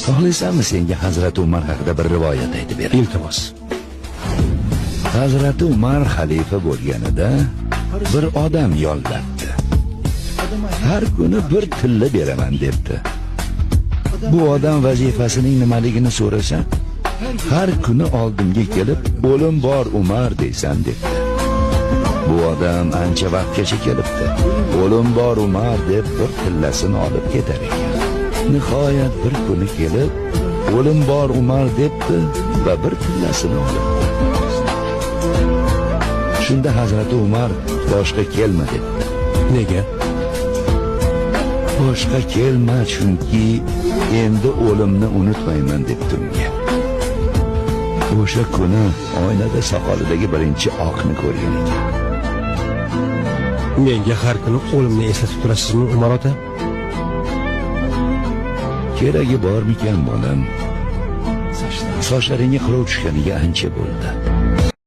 Xohlaysanmi senga Hazrat Umar haqida bir rivoyat aytib beray? Iltimos. Hazrat Umar xalifa bo'lganida bir odam yollabdi. Har kuni bir tilla beraman debdi. Bu odam vazifasining nimaligini so'rasa, har kuni oldimga kelib, "O'lim bor Umar" deysan debdi. Bu odam ancha vaqtgacha kelibdi. "O'lim bor Umar" deb bir tillasini olib ketar ekan. Nihoyat bir kuni kelib, "O'lim bor Umar" debdi va bir tillasini olib. Shunda Hazrat Umar boshqa kelma debdi. Nega? Boshqa kelma, chunki endi o'limni unutmayman debdi unga. O'sha kuni oynada soqolidagi birinchi oqni ko'rgan ekan. Menga har kuni o'limni eslatib turasizmi, Umar ota? Keragi bormikan bolam? Sochlaringga qirov tushganiga ancha bo'ldi.